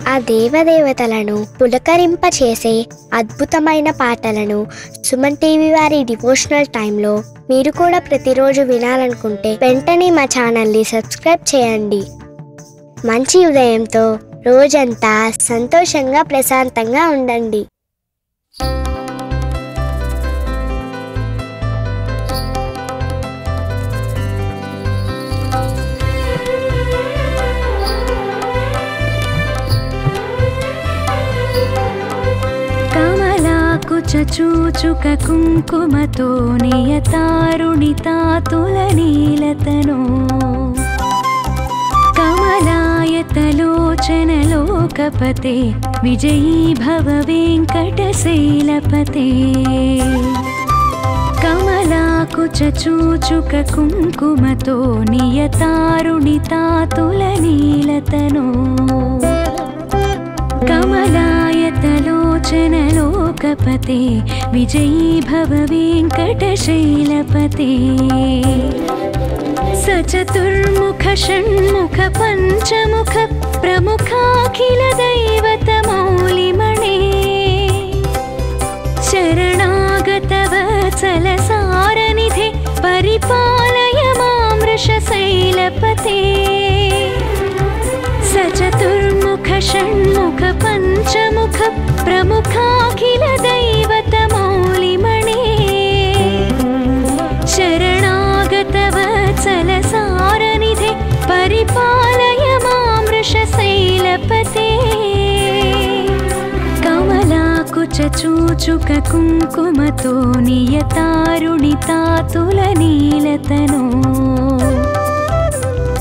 ఆ దేవదేవతలను పులకరింపచేసే అద్భుతమైన పాటలను సుమన్ టీవీ వారి డివోషనల్ టైంలో మీరు కూడా ప్రతిరోజు వినాలనుకుంటే వెంటనే మా ఛానల్ని సబ్స్క్రైబ్ చేయండి. మంచి ఉదయంతో రోజంతా సంతోషంగా ప్రశాంతంగా ఉండండి. చూచుక కుంకుమతో నియతారుణితాతులనీలతనో కమలాయతలోచనలోకపతే విజయీ భవ వెంకటశైలపతే. కమలాకుచ చూచుక కుంకుమతో నియతారుణితాతులనీలతనో కమలాయతలోచనలోకపతే విజయీ భవ వెంకటశైలపతే. సచతుర్ముఖ షణ్ముఖ పంచముఖ ప్రముఖాఖిల దైవత మౌలిమణే శరణాగత వత్సల సారనిధే పరిపాలయ మాం వృషశైలపతే. సచతుర్ముఖ షణ్ముఖ పంచముఖ ప్రముఖాఖిల దైవత మౌలిమణే శరణాగత వత్సల సారనిధే పరిపాలయ మాం వృషశైలపతే. కమలాకుచ చూచుక కుంకుమతో నియతారుణితాతులనీలతనో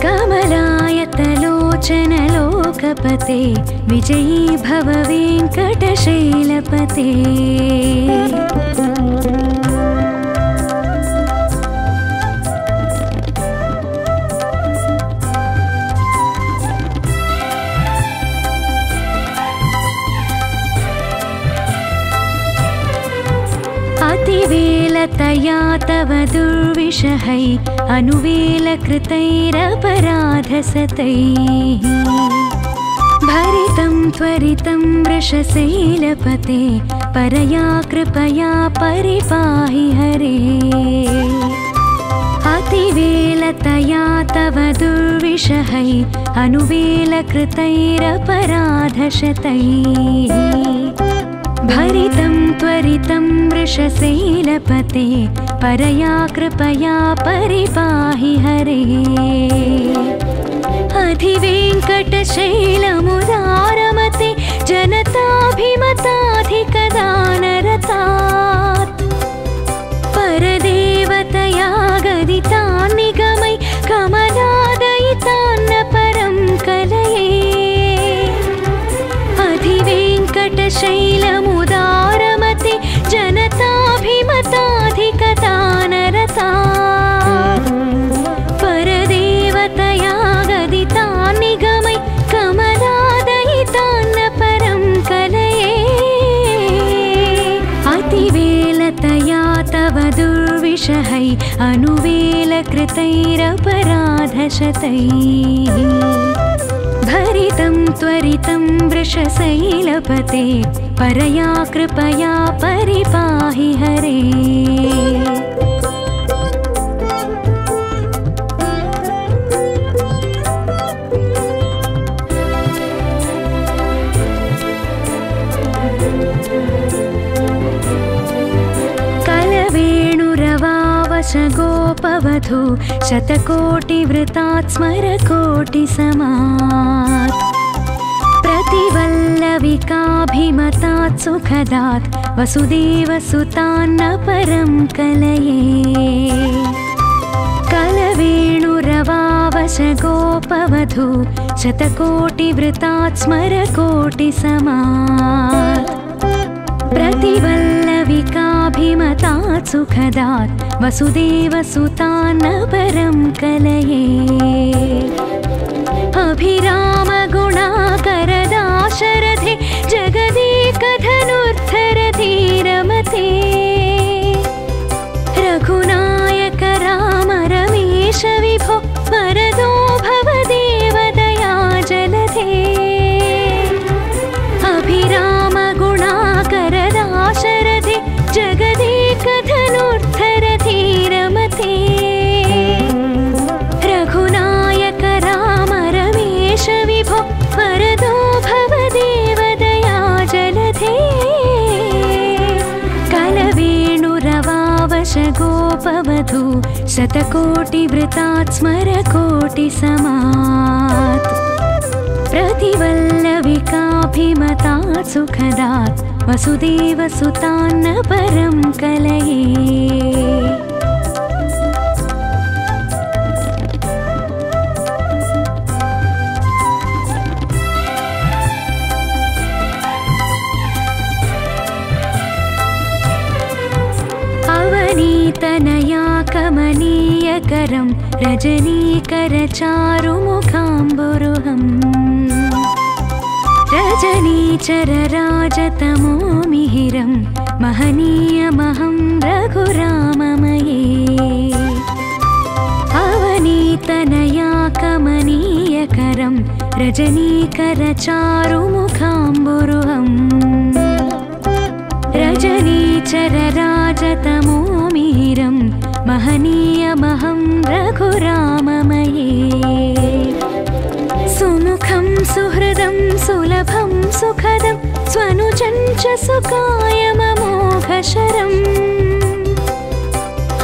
కమలాయతలోచనలోకపతే విజయీ భవ వెంకటశైలపతే. अतिवेलतया तव दुर्विषहै अनुवेलकृतैरपराधसतैः भरितं त्वरितं वृषशैलपते परया कृपया परिपाहि हरे. अतिवेलतया तव दुर्विषहै अनुवेलकृतैरपराधशतैः भरितं त्वरितं वृषशैलपते परया कृपया परिपाहि हरे. अधिवेङ्कटशैलमुदारमते जनताभिमताधिकदानरतात् परदेवतया गदितान् निगमै कमलादयितान्न परं कलये. अधिवेङ्कटशैलमुदारमते जनताभिमताधिकदानरतात् परदेवतया गदितान् निगमै कमलादयितान्न परं कलये. अतिवेलतया तव दुर्विषहै अनुवेलकृतैरपराधशतैः भरितं त्वरितं वृषशैलपते परया कृपया परिपाहि हरे. कलवेणुरवावश गोपवधू शतकोटिवृतात् स्मरकोटिसमात् प्रतिवल्लविकाभिमतात् सुखदात् वसुदेवसुतान्न परं कलये. कलवेणुरवावश गोपवधू शतकोटिवृतात् स्मरकोटिसमात् प्रतिवल्लविकाभिमतात् सुखदात् वसुदेवसुतान्न परं कलये. अभिरामगुणाकरदाशरथे जगदेकधनुर्धरधीरमते रघुनायक राम रमेश विभो वरदो भव देवदया जलधे. महावधू शतकोटिवृतात् स्मरकोटिसमात् प्रतिवल्लविकाभिमतात् सुखदात् वसुदेवसुतान्न परं कलये। अवनीतनया कमनीयकरं रजनीकरचारुमुखाम्बुरुहम् रजनीचरराजतमो मिहिरं महनीयमहं रघुराममये। अवनीतनया कमनीयकरं रजनीकरचारुमुखाम्बुरुहम् रजनीचरराजतमो मिहिरं महनीयमहं रघुराममये। सुमुखं सुहृदं सुलभं सुखदं स्वनुजं च सुकायममोघशरम्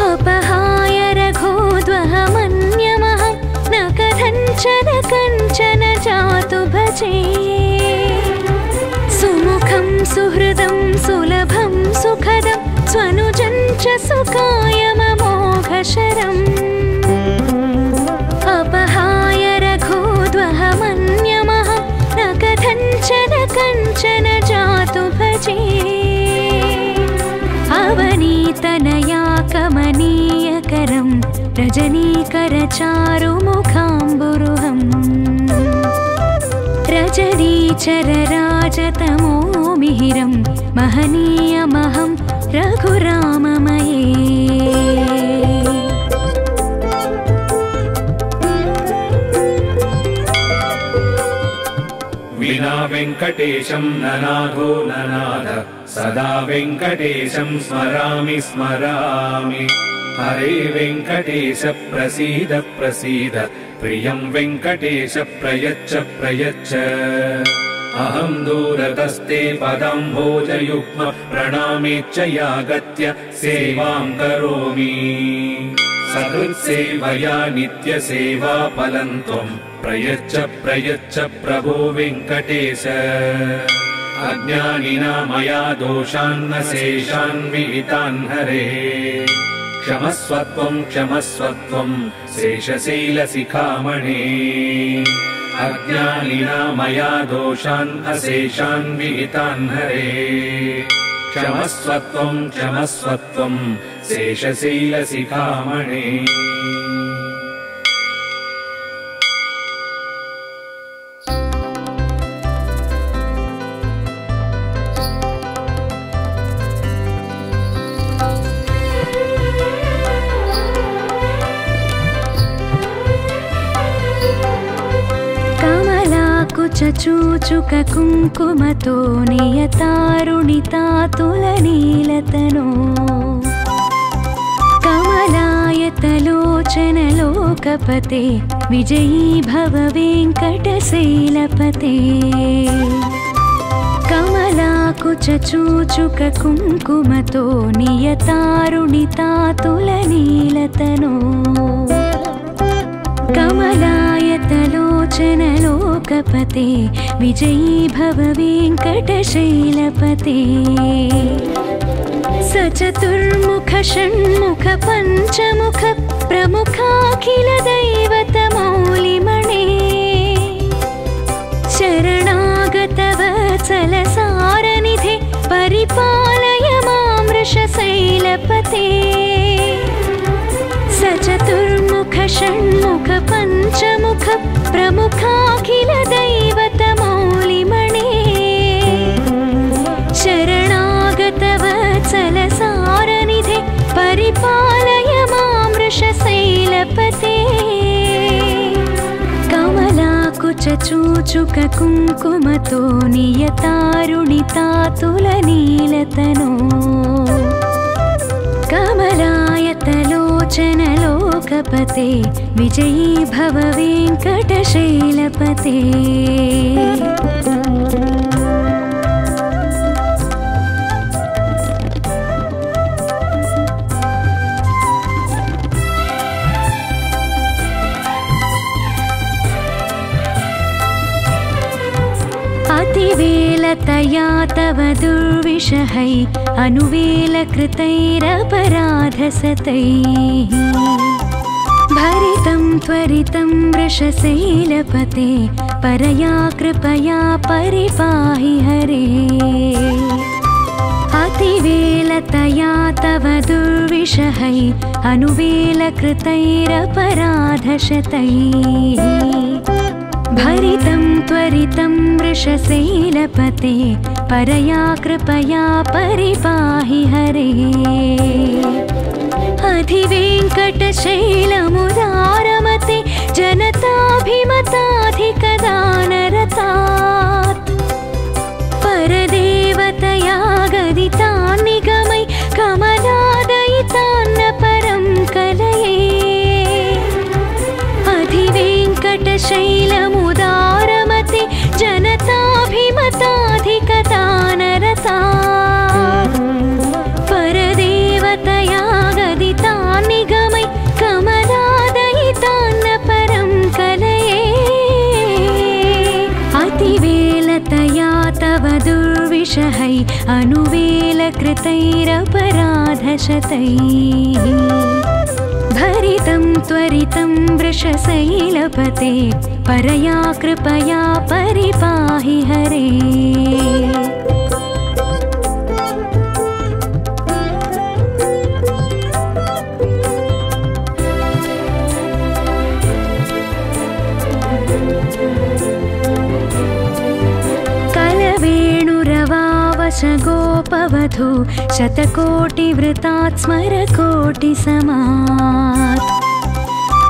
अपहाय रघोद्वहमन्यमहं न कथञ्चन जातु भजे। सुमुखं सुहृदं सुलभं सुखदं स्वनुजं च सुकायममोघशरम् अपहाय रघोद्वहमन्यमहं न कथञ्चन जातु भजे। अवनीतनया कमनीयकरं रजनीकरचारुमुखाम्बुरुहम् रजनीचरराजतमो मिहिरं महनीयमहं रघुराममये। विना वेङ्कटेशं ननाथो ननाथ सदा वेङ्कटेशं स्मरामि स्मरामि। हरे वेङ्कटेश प्रसीद प्रसीद प्रियं वेङ्कटेश प्रयच्छ प्रयच्छ। अहं दूरतस्ते पदाम्भोजयुग्म प्रणामेच्च यागत्य सेवां करोमि। सकृत्सेवया नित्यसेवा फलं त्वं प्रयच्छ प्रयच्छ प्रभो वेङ्कटेश। अज्ञानिना मया दोषान्न शेषान् विहितान् हरे। क्षमस्वत्वं क्षमस्वत्वं शेषशैलशिखामणे। अज्ञानिना मया दोषान् अशेषान् विहितान् हरे। क्षमस्वत्वं क्षमस्वत्वं शेषशैलशिखामणे। चूचुक कुङ्कुमतो नियतारुणितातुलनीलतनो। कमलायतलोचनलोकपते विजयी भव वेङ्कटशैलपते। कमलाकुचूचुक कुङ्कुमतो नियतारुणितातुलनीलतनो। कमलायतलोचनलोकपते विजयी भव वेङ्कटशैलपते। सचतुर्मुख षण्मुख पञ्चमुख प्रमुखाखिलदैवतमौलिमणे। शरणागतवत्सलसारनिधे परिपालय मां वृषशैलपते। सचतुर्मुख षण्मुख पञ्चमुख प्रमुखाखिलदैवतमौलिमणे। शरणागतवत्सलसारनिधे परिपालय मां वृषशैलपते। कमलाकुचूचुक कुङ्कुमतो नियतारुणितातुलनीलतनो। कमलायतलोचनलोकपते विजयी भव वेङ्कटशैलपते। अतिवेलतया तव दुर्विषहै अनुवेलकृतैरपराधसतैः भरितं त्वरितं वृषशैलपते परया कृपया परिपाहि हरे अतिवेलतया तव दुर्विषहै अनुवेलकृतैरपराधशतैः भरितं त्वरितं वृषशैलपते परया कृपया परिपाहि हरे अधिवेङ्कटशैलमुदारमते जनताभिमताधिकदानरतात् परदेवतया गदितान् निगमै कमलादयितान्न परं कलये अधिवेङ्कटशैलमुदारमते जनताभिमताधिकदानरतात् परदेवतया गदितान् निगमै कमलादयितान्न परं कलये अतिवेलतया तव दुर्विषहै अनुवेलकृतैरपराधशतैः भरितं त्वरितं वृषशैलपते परया कृपया परिपाहि हरे गोपवधू शतकोटिवृतात् स्मरकोटिसमात्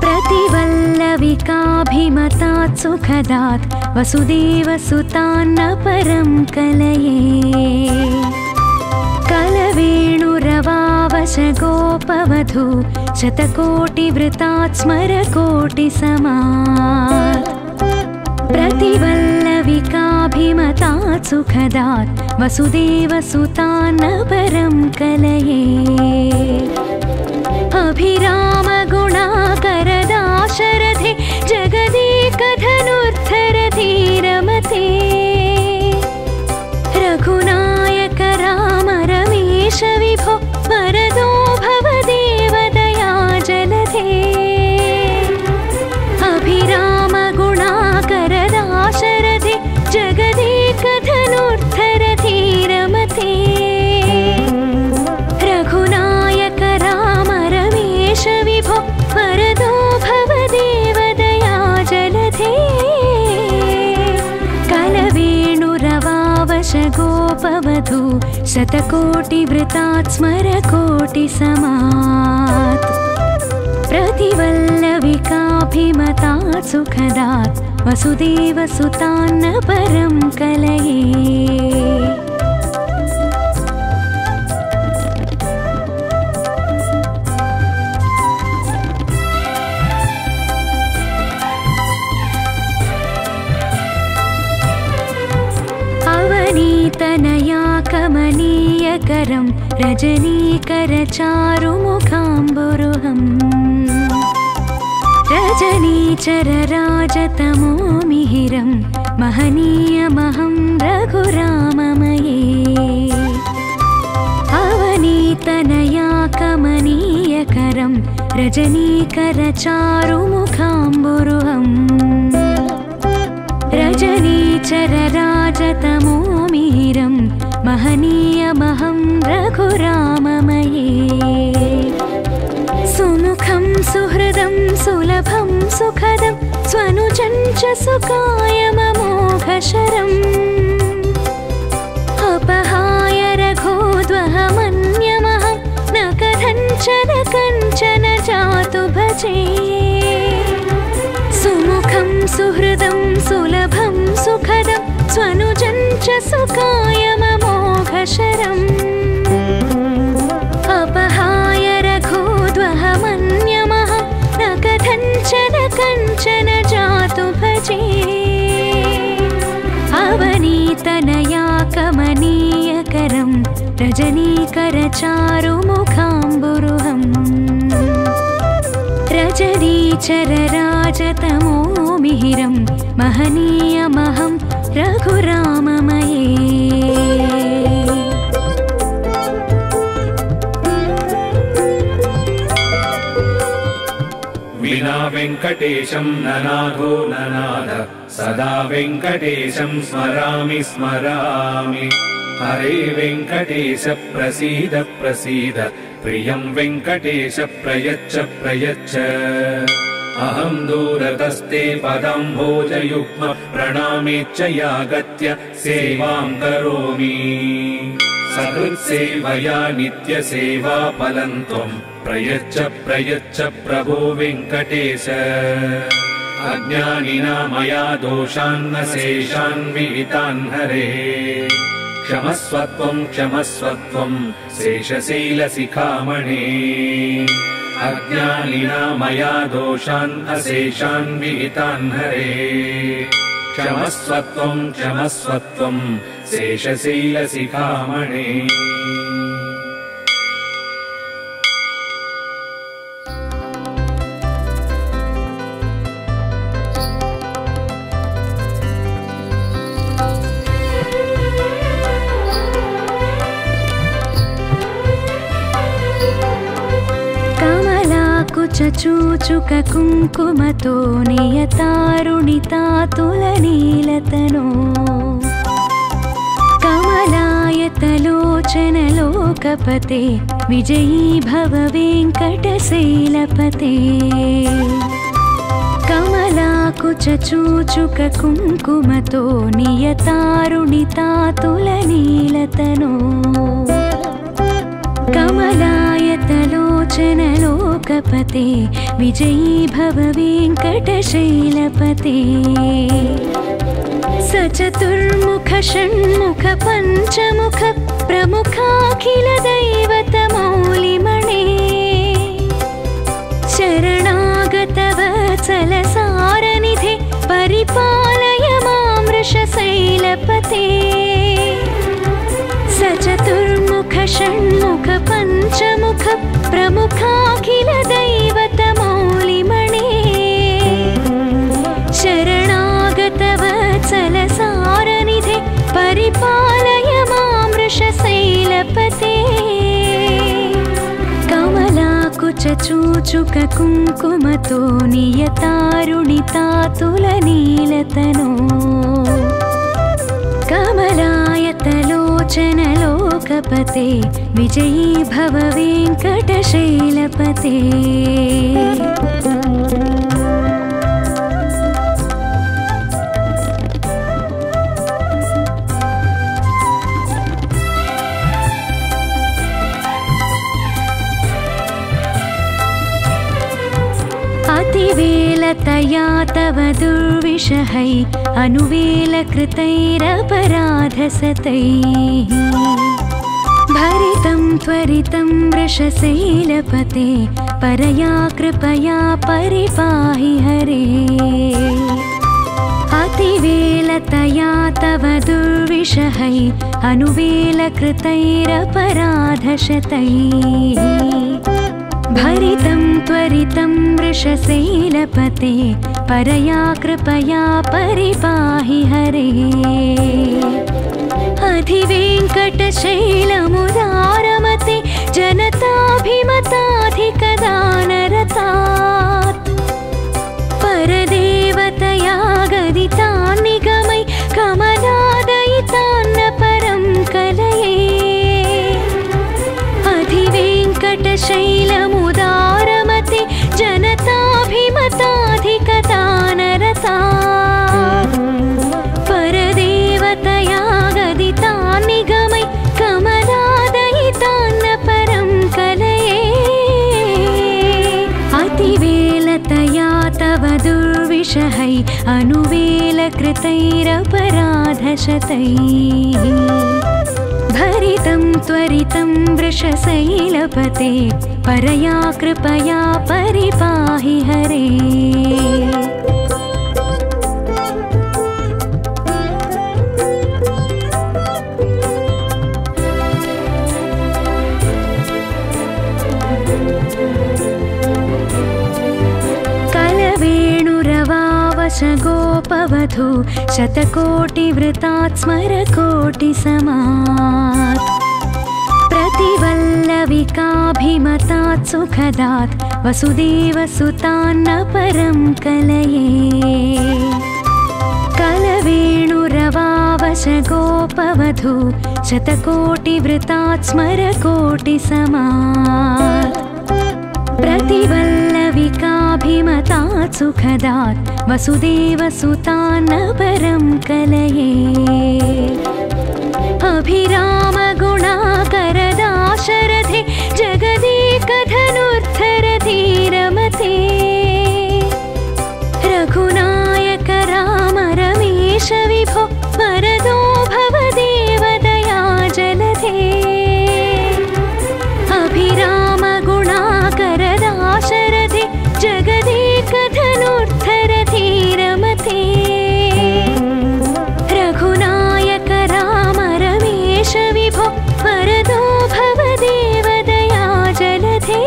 प्रतिवल्लविकाभिमतात् सुखदात् वसुदेवसुतान्न परं कलये कलवेणुरवावशगोपवधू शतकोटिवृतात् स्मरकोटिसमात् प्रतिवल्लविकाभिमतात् सुखदात् वसुदेवसुतान्न परं कलये अभिरामगुणाकरदाशरथे जगदेकधनुर्धरधीरमते रघुनायक राम रमेश विभो वरदो भवदेवदया जलधे अभिरामगुणाकरदाशरथे जगदेकधनुर्धरधीरमते रघुनायक राम रमेश विभो वरदो भवदेवदया जलधे कलवेणुरवावशगोपवधू शतकोटिवृतात् स्मरकोटिसमात् प्रतिवल्लविकाभिमतात् सुखदात् वसुदेवसुतान्न परं कलये अवनीतनया कमनीयकरं रजनीकरचारुमुखाम्बुरुहम् रजनीचरराजतमो मिहिरं महनीयमहं रघुराममये अवनीतनया कमनीयकरं रजनीकरचारुमुखाम्बुरुहम् रजनीचरराजतमो मिहिरं महनीयमहं रघुराममये सुमुखं सुहृदं सुलभं सुखदं स्वनुजं च सुकायममोघशरम् अपहाय रघोद्वहमन्यमहं न कथञ्चन कञ्चन जातु भजे सुमुखं सुहृदं सुलभं सुखदं स्वनुजं च सुकायममोघशरम् अपहाय रघोद्वहमन्यमहं न कथञ्चन कञ्चन जातु भजे अवनीतनया कमनीयकरं रजनीकरचारुमुखाम्बुरुहम् रजनीचरराजतमो मिहिरं महनीयमहं रघुराममये विना वेङ्कटेशं ननाथो ननाथ सदा वेङ्कटेशं स्मरामि स्मरामि हरे वेङ्कटेश प्रसीद प्रसीद प्रियं वेङ्कटेश प्रयच्छ प्रयच्छ अहं दूरतस्ते पदाम्भोजयुग्म प्रणामेच्च यागत्य सेवां करोमि सकृत्सेवया नित्यसेवा फलं त्वं प्रयच्छ प्रयच्छ प्रभो वेङ्कटेश अज्ञानिना मया दोषान्न शेषान् विहितान् हरे क्षमस्वत्वं क्षमस्वत्वं शेषशैलशिखामणे अज्ञानिना मया दोषान् अशेषान् विहितान् हरे क्षमस्वत्वं क्षमस्वत्वं शेषशैलशिखामणे चूचुक कुङ्कुमतो नियतारुणितातुलनीलतनो कमलायतलोचनलोकपते विजयी भव वेङ्कटशैलपते कमलाकुचूचुक कुङ्कुमतो नियतारुणितातुलनीलतनो कमलायतलोचनलोकपते विजयी भव वेङ्कटशैलपते सचतुर्मुख षण्मुख पञ्चमुख प्रमुखाखिल दैवतमौलिमणे शरणागतवत्सलसारनिधे परिपालय मां वृषशैलपते सचतुर्मुख षण्मुख पञ्चमुख प्रमुखाखिल दैवतमौलिमणे शरणागतवत्सलसारनिधे परिपालय मां वृषशैलपते कमलाकुचूचुक कुङ्कुमतो नियतारुणितातुलनीलतनो कमलायतलोचनलोकपते विजयी भव वेङ्कटशैलपते अतिवेलतया तव दुर्विषहै अनुवेलकृतैरपराधसतैः भरितं त्वरितं वृषशैलपते परया कृपया परिपाहि हरे अतिवेलतया तव दुर्विषहै अनुवेलकृतैरपराधशतैः भरितं त्वरितं वृषशैलपते परया कृपया परिपाहि हरे अधिवेङ्कटशैलमुदारमते जनताभिमताधिकदानरतात् परदेवतया गदितान् निगमै कमलादयितान्न परं कलये अधिवेङ्कटशैलमुदारमते जनताभिमताधिकदानरतात् परदेवतया गदितान् निगमै कमलादयितान्न परं कलये अतिवेलतया तव दुर्विषहै अनुवेलकृतैरपराधशतैः भरितं त्वरितं वृषशैलपते परया कृपया परिपाहि हरे कलवेणुरवावश गोप गोपवधू शतकोटिवृतात् स्मरकोटिसमात् प्रतिवल्लविकाभिमतात् सुखदात् वसुदेवसुतान्न परं कलये कलवेणुरवावश गोपवधू शतकोटिवृतात् स्मरकोटिसमात् प्रतिवल्लविकाभिमतात् सुखदात् वसुदेवसुतान्न परं कलये अभिरामगुणाकरदाशरथे जगदेकधनुर्धरधीरमते रघुनायक राम रमेश विभो वरदो भवदेव दयाजलधे अभिरामगुणाकरदाशरथे जगदेकधनुर्धरधीरमते रघुनायक राम रमेश विभो वरदो भवदेव दयाजलधे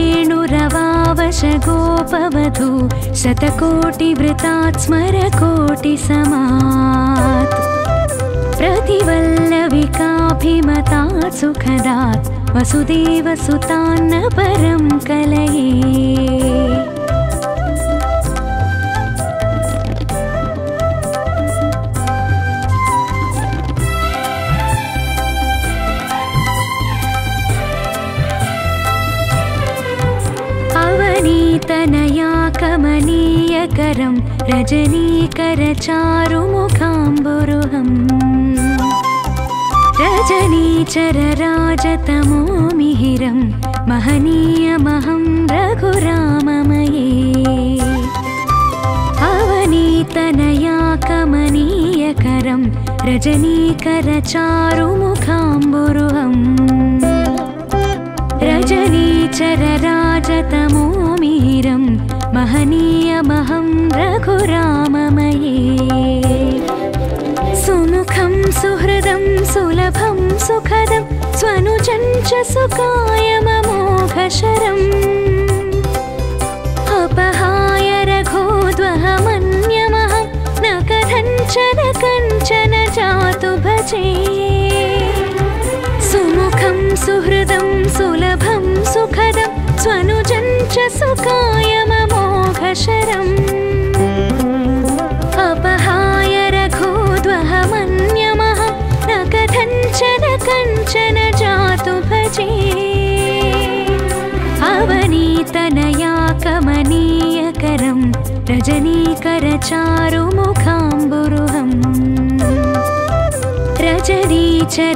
कलवेणुरवावश गोपवधू शतकोटिवृतात् स्मरकोटिसमात् प्रतिवल्लविकाभिमतात् सुखदात् वसुदेवसुतान्न परं कलये अवनीतनया कमनीयकरं रजनीकरचारुमुखाम्बुरुहम् रजनीचरराजतमो मिहिरं महनीयमहं रघुराममये अवनीतनया कमनीयकरं रजनीकरचारुमुखाम्बुरुहम् रजनीचरराजतमो मिहिरं महनीयमहं रघुराममये सुमुखं सुहृदं सुलभं सुखदं स्वनुजं च सुकायममोघशरम् अपहाय रघोद्वहमन्यमहं न कथञ्चन कञ्चन जातु भजे सुमुखं सुहृदं सुलभं सुखदं स्वनुजं च सुकायममोघशरम् अपहाय रघोद्वहमन्यमहं न कथञ्चन कञ्चन जातु भजे अवनीतनया कमनीयकरं रजनीकरचारुमुखाम्बुरुहम्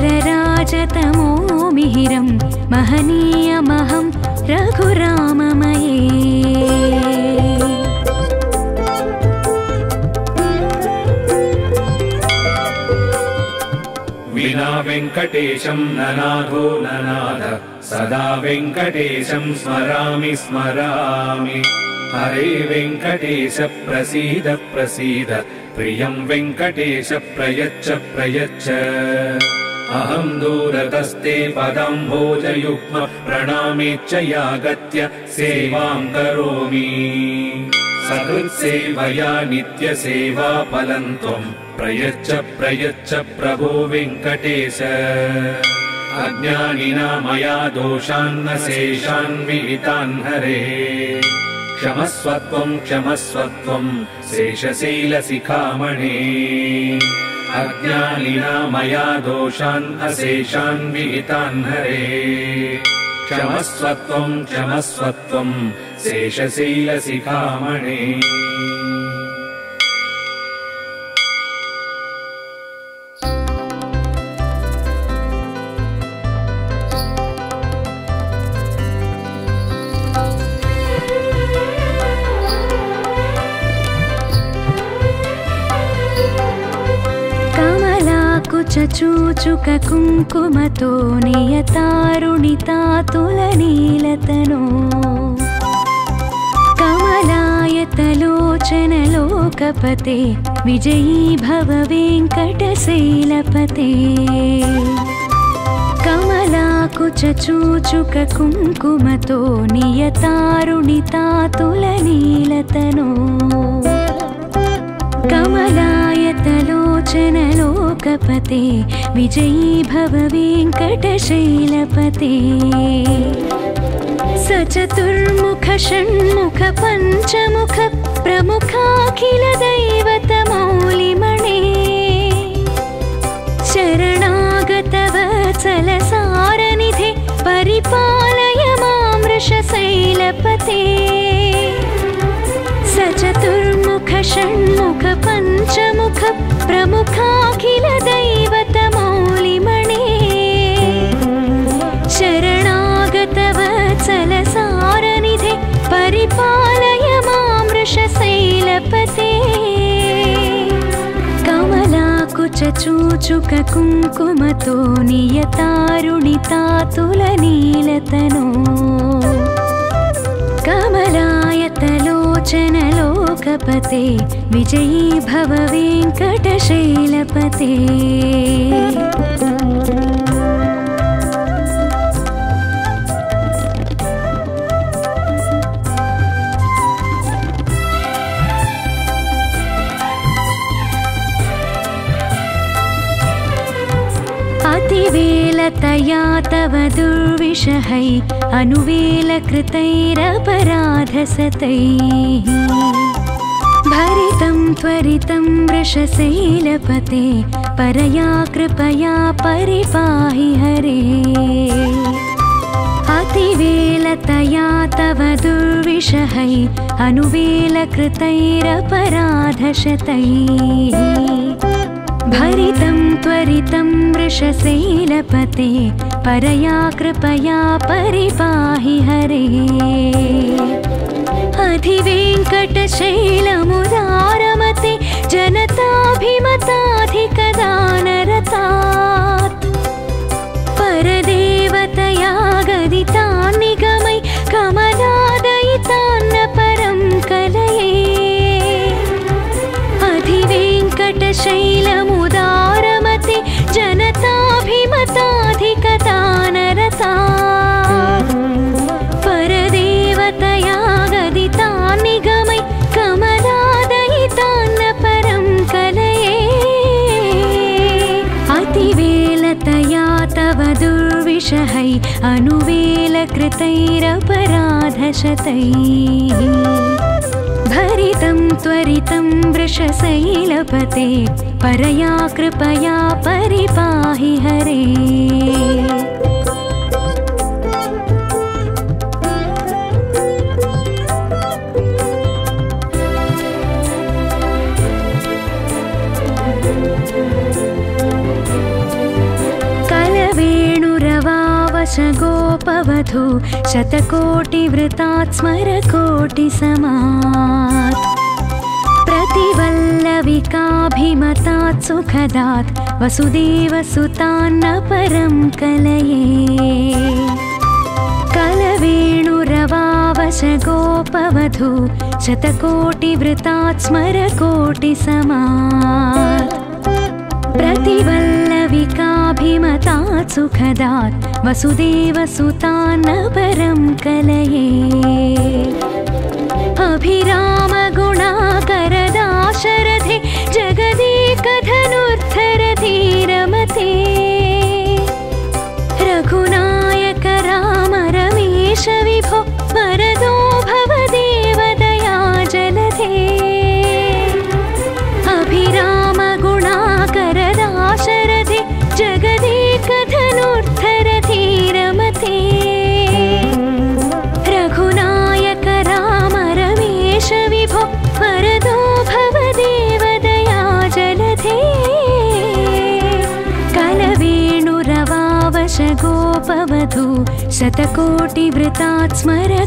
रजनीचरराजतमो मिहिरं महनीयमहं रघुराममये विना वेङ्कटेशं ननाथो ननाथ सदा वेङ्कटेशं स्मरामि स्मरामि हरे वेङ्कटेश प्रसीद प्रसीद प्रियं वेङ्कटेश प्रयच्छ प्रयच्छ अहं दूरतस्ते पदाम्भोजयुग्म प्रणामेच्च यागत्य सेवां करोमि सकृत्सेवया नित्यसेवाफलं त्वं प्रयच्छ प्रयच्छ प्रभो वेङ्कटेश अज्ञानिना मया दोषान्न शेषान् विहितान् हरे क्षमस्वत्वं क्षमस्वत्वं शेषशैलशिखामणे अज्ञानिना मया दोषान् अशेषान् विहितान् हरे क्षमस्वत्वं क्षमस्वत्वं शेषशैलशिखामणे चूचुक कुङ्कुमतो नियतारुणितातुलनीलतनो कमलायतलोचनलोकपते विजयी भव वेङ्कटशैलपते కమలాకుచూచుక కుంకుమతో నియతారుణితాతులనీలతనో కమలాయతలోచనలోకపతే విజయీ భవ వెంకటశైలపతే సచతుర్ముఖ షణ్ముఖ పంచముఖ ప్రముఖాఖిల దైవతమౌలిమణే శరణాగత వత్సల సారనిధే పరిపాలయ మాం వృషశైలపతే సచతుర్ముఖ షణ్ముఖ పంచముఖ ప్రముఖాఖిల దైవతమౌలిమణే శరణాగత వత్సల సారనిధే పరిపాలయ మాం వృషశైలపతే కమలాకుచూచుక కుంకుమతో నియతారుణితాతులనీలతనో కమలాయతలోచనలోకపతే విజయీ భవ వెంకటశైలపతే अतिवेलतया तव दुर्विषहै अनुवेलकृतैरपराधसतैः भरितं त्वरितं वृषशैलपते परया कृपया परिपाहि हरे अतिवेलतया तव दुर्विषहै अनुवेलकृतैरपराधशतैः भरितं त्वरितं वृषशैलपते परया कृपया परिपाहि हरे अधिवेङ्कटशैलमुदारमते जनताभिमताधिकदानरतात् परदेवतया गदितान् निगमै कमलादयितान्न परं कलये अधिवेङ्कटशैलमुदारमते जनताभिमताधिकदानरतात् परदेवतया गदितान् निगमै कमलादयितान्न परं कलये अतिवेलतया तव दुर्विषहै अनुवेलकृतैरपराधशतैः भरितं त्वरितं वृषशैलपते परया कृपया परिपाहि हरे कलवेणुरवावशगोपवधू शतकोटिवृतात् स्मरकोटिसमात् प्रतिवल्लविकाभिमतात् सुखदात् वसुदेवसुतान्न परं कलये कलवेणुरवावशगोपवधू शतकोटिवृतात् स्मरकोटिसमात् प्रतिवल्लविकाभिमतात् सुखदात् वसुदेवसुतान्न परं कलये अभिरामगुणाकरदाशरथे जगदेकधनुर्धरधीरमते रघुनायक राम रमेश विभो वरदो भवदेवदया जलधे अभिरामगुणाकरदाशरथे जगदेकधनुर्धरधीरमते रघुनायक राम रमेश विभो वरदो भवदेवदया जलधे कलवेणुरवावशगोपवधू शतकोटिवृतात् स्मरकोटिसमात्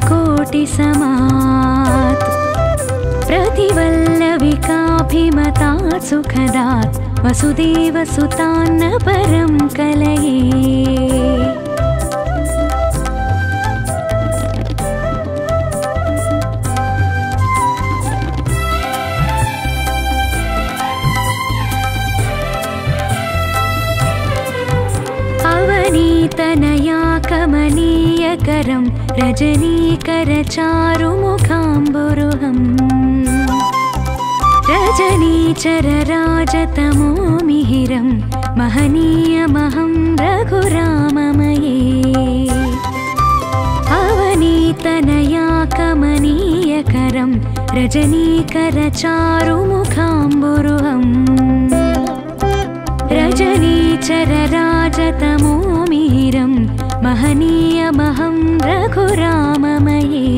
प्रतिवल्लविकाभिमतात् सुखदात् वसुदेवसुतान्न परं कलये रजनीकरं रजनीकरचारुमुखाम्बुरुहम् रजनीचरराजतमो मिहिरं महनीयमहं रघुराममये अवनीतनया कमनीयकरं रजनीकरचारुमुखाम्बुरुहम् रजनीचरराजतमो मिहिरं महनीयमहं रघुराममये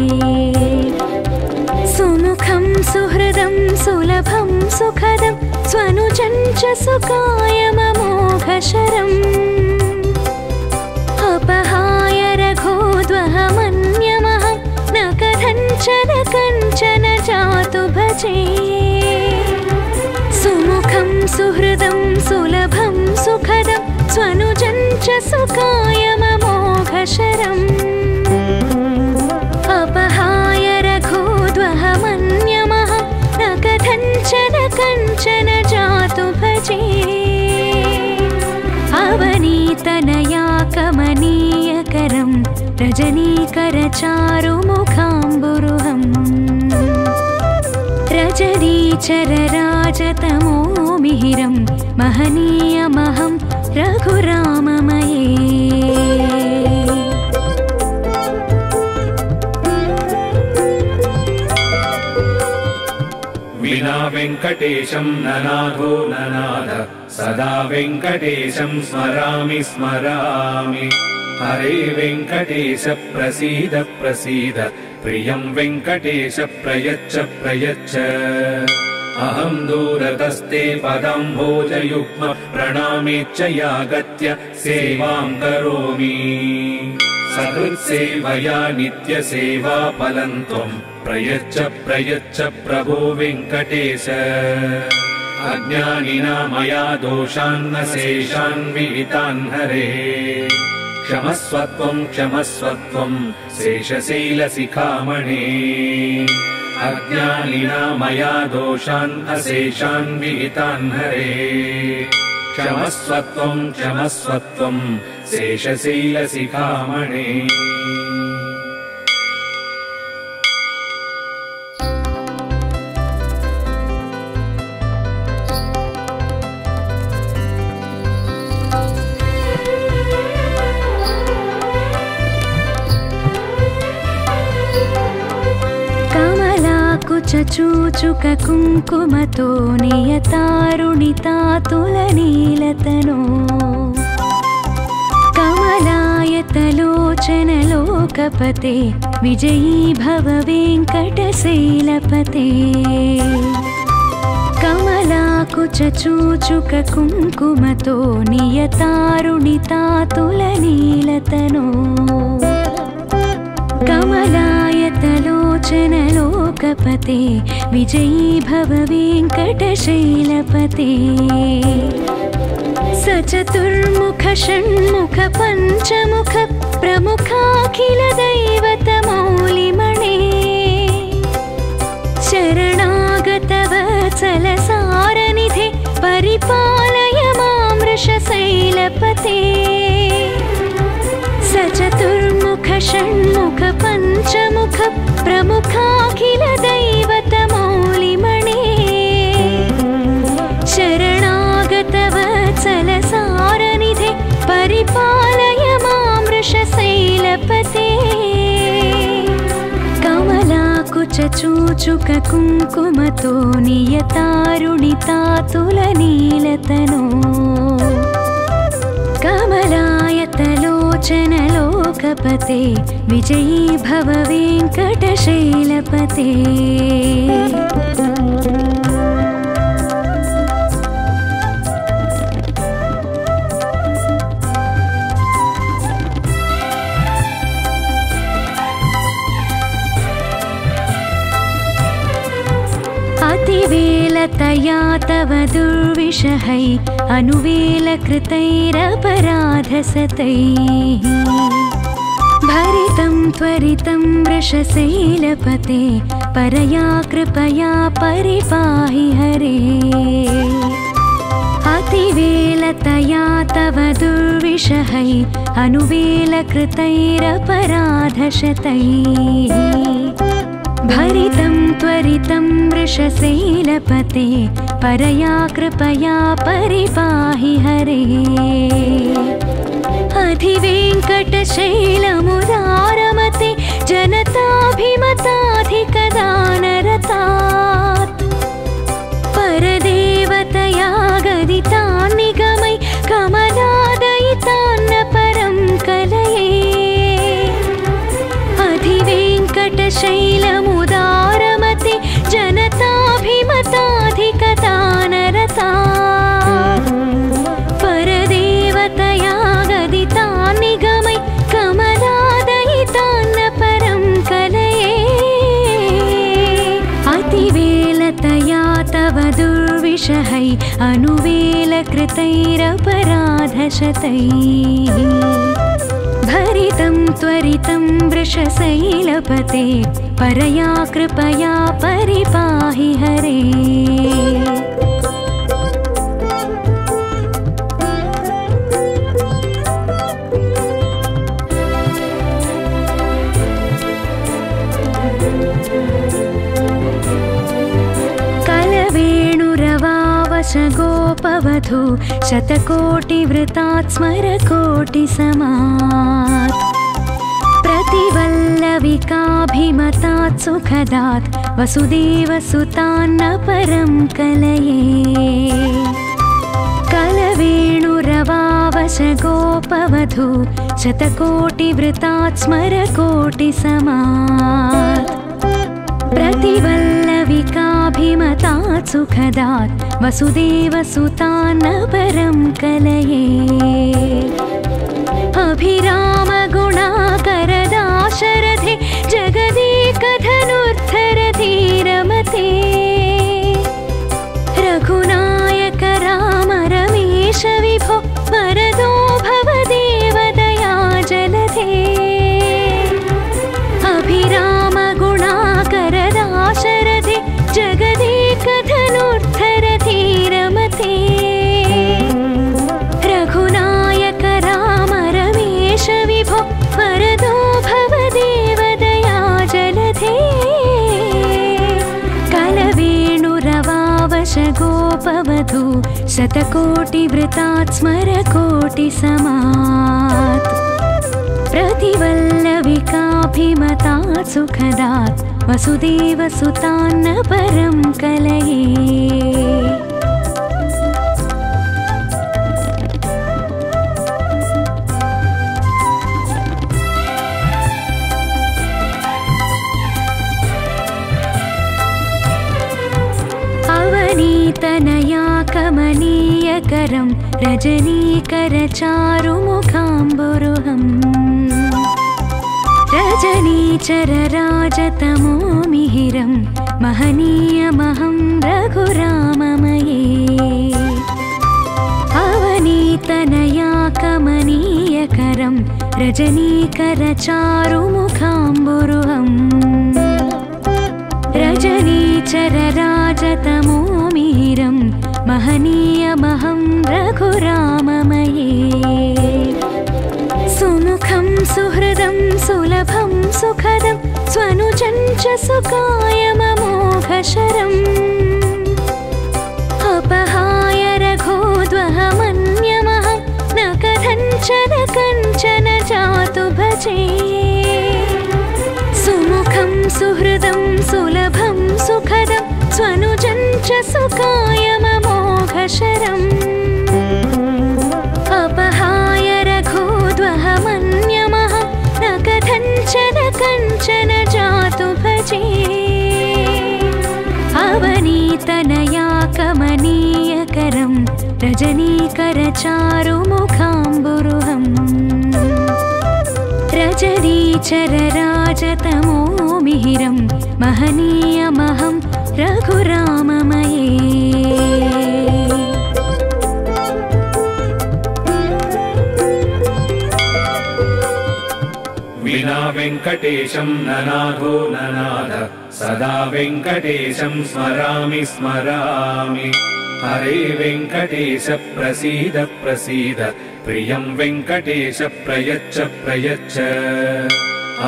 सुमुखं सुहृदं सुलभं सुखदं स्वनुजं च सुकायममोघशरम् अपहाय रघोद्वहमन्यमहं न कथञ्चन कञ्चन जातु भजे सुमुखं सुहृदं सुलभं सुखदं स्वनुजं च सुकायममोघशरम् अपहाय रघोद्वहमन्यमहं न कथञ्चन कञ्चन जातु भजे अवनीतनया कमनीयकरं रजनीकरचारुमुखाम्बुरुहम् रजनीचरराजतमो मिहिरं महनीयमहं रघुराममये विना वेङ्कटेशं ननाथो ननाथ सदा वेङ्कटेशं स्मरामि स्मरामि हरे वेङ्कटेश प्रसीद प्रसीद प्रियं वेङ्कटेश प्रयच्छ प्रयच्छ अहं दूरतस्ते पदाम्भोजयुग्म प्रणामेच्च यागत्य सेवां करोमि सकृत्सेवया नित्यसेवाफलं त्वं प्रयच्छ प्रयच्छ प्रभो वेङ्कटेश अज्ञानिना मया दोषान्न शेषान् विहितान् हरे क्षमस्वत्वं क्षमस्वत्वं शेषशैलशिखामणे अज्ञानिना मया दोषान् अशेषान् विहितान् हरे क्षमस्वत्वं क्षमस्वत्वं शेषशैलशिखामणे चूचुक कुङ्कुमतो नियतारुणितातुलनीलतनो कमलायतलोचनलोकपते विजयी भव वेङ्कटशैलपते कमलाकुचूचुक कुङ्कुमतो नियतारुणितातुलनीलतनो कमलायतलोचनलोकपते विजयी भव वेङ्कटशैलपते सचतुर्मुख षण्मुख पञ्चमुख प्रमुखाखिल दैवतमौलिमणे शरणागतवत्सलसारनिधे परिपालय मां वृषशैलपते सचतुर्मुख षण्मुख पञ्चमुख प्रमुखाखिल दैवतमौलिमणे शरणागतवत्सलसारनिधे परिपालय मां वृषशैलपते कमलाकुचूचुक कुङ्कुमतो नियतारुणितातुलनीलतनो कमलायतलोचनलोकपते विजयी भव वेङ्कटशैलपते अतिवेलतया तव दुर्विषहै अनुवेलकृतैरपराधसतैः भरितं त्वरितं वृषशैलपते परया कृपया परिपाहि हरे अतिवेलतया तव दुर्विषहै दुर्विषहै अनुवेलकृतैरपराधशतैः भरितं त्वरितं वृषशैलपते परया कृपया परिपाहि हरे अधिवेङ्कटशैलमुदारमते जनताभिमताधिकदानरतात् परदेवतया गदितान् निगमै कमलादयितान्न परं कलये अधिवेङ्कटशैलमुदारमते जनताभिमताधिकदानरतात् परदेवतया गदितान् निगमै कमलादयितान्न परं कलये अतिवेलतया तव दुर्विषहै अनुवेलकृतैरपराधशतैः भरितं त्वरितं वृषशैलपते परया कृपया परिपाहि हरे गोपवधू शतकोटिवृतात् स्मरकोटिसमात् प्रतिवल्लविकाभिमतात् सुखदात् वसुदेवसुतान्न परं कलये कलवेणुरवावशगोपवधू शतकोटिवृतात् स्मरकोटिसमात् प्रतिवल्लविकाभिमतात् सुखदात् वसुदेवसुतान्न परं कलये अभिरामगुणाकरदाशरथे जगदेकधनुर्धरधीरमते रघुनायक राम रमेश विभो वरदो भवदेवदया जलधे अभिरामगुणाकरदाशरथे जगदेकधनुर्धरधीरमते रघुनायक राम रमेश विभो वरदो भवदेवदया जलधे कलवेणुरवावशगोपवधू शतकोटिवृतात् स्मरकोटिसमात् प्रतिवल्लविकाभिमतात् सुखदात् वसुदेवसुतान्न परं कलये अवनीतनया कमनीयकरं रजनीकरचारुमुखाम्बुरुहम् रजनीचरराजतमो मिहिरं महनीयमहं रघुराममये अवनीतनया कमनीयकरं रजनीकरचारुमुखाम्बुरुहम् रजनीचरराजतमो मिहिरं महनीयमहं रघुराममये सुमुखं सुहृदं सुलभं सुखदं स्वनुजं च सुकायममोघशरम् अपहाय रघोद्वहमन्यमहं न कथञ्चन कञ्चन जातु भजे सुमुखं सुहृदं सुलभं सुखदं स्वनुजं च सुकायममोघशरम् अपहाय रघोद्वहमन्यमहं न कथञ्चन कञ्चन जातु भजे अवनीतनया कमनीयकरं रजनीकरचारुमुखाम्बुरुहम् रजनीचरराजतमो मिहिरं महनीयमहं रघुराममये विना वेङ्कटेशं ननाथो ननाथ सदा वेङ्कटेशं स्मरामि स्मरामि हरे वेङ्कटेश प्रसीद प्रसीद प्रियं वेङ्कटेश प्रयच्छ प्रयच्छ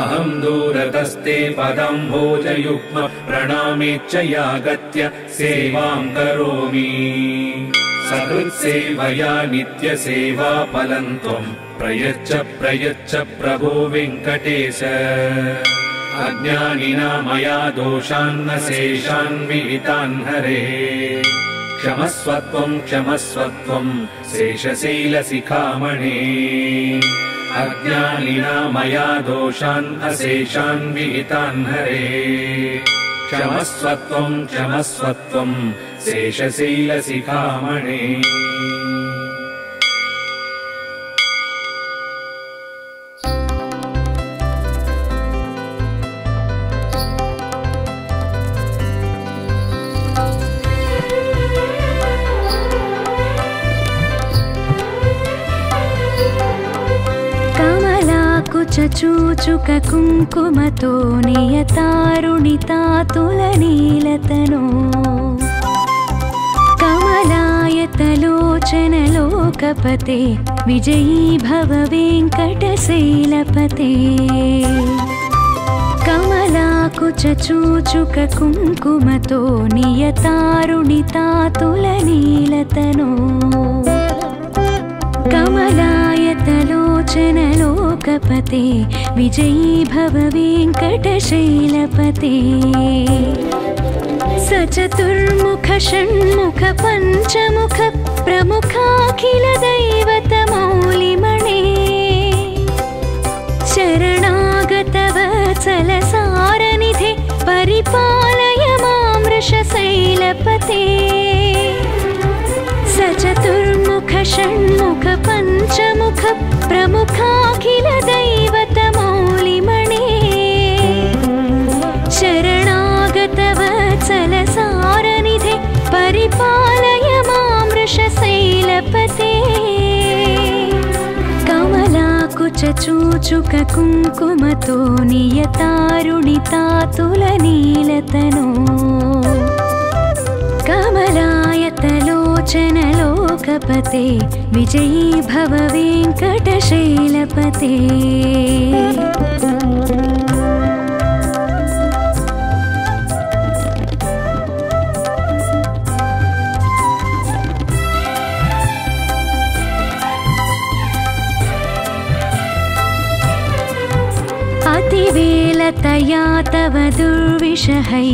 अहं दूरतस्ते पदाम्भोजयुग्म प्रणामेच्छयागत्य सेवां करोमि सकृत्सेवया नित्यसेवा फलं त्वं प्रयच्छ प्रयच्छ प्रभो वेङ्कटेश अज्ञानिना मया दोषान्न शेषान् विहितान् हरे क्षमस्वत्वं क्षमस्वत्वं शेषशैलशिखामणे अज्ञानिना मया दोषान् अशेषान् विहितान् हरे क्षमस्वत्वं क्षमस्वत्वं शेषशैलशिखामणे चूचुक कुङ्कुमतो नियतारुणितातुलनीलतनो कमलायतलोचनलोकपते विजयी भव वेङ्कटशैलपते कमलाकुचूचुक कुङ्कुमतो नियतारुणितातुलनीलतनो कमलायतलोचनलोकपते विजयी भव वेङ्कटशैलपते सचतुर्मुख षण्मुख पञ्चमुख प्रमुखाखिल दैवतमौलिमणे शरणागत वत्सल सारनिधे परिपालय मां वृषशैलपते सचतुर्मुख षण्मुख पञ्चमुख प्रमुखाखिल दैवतमौलिमणे शरणागत वत्सल सारनिधे परिपालय मां वृषशैलपते कमलाकुचूचुक कुङ्कुमतो नियतारुणितातुलनीलतनो कमलायतलोचनलोकपते विजयी भव वेङ्कटशैलपते अतिवेलतया तव दुर्विषहै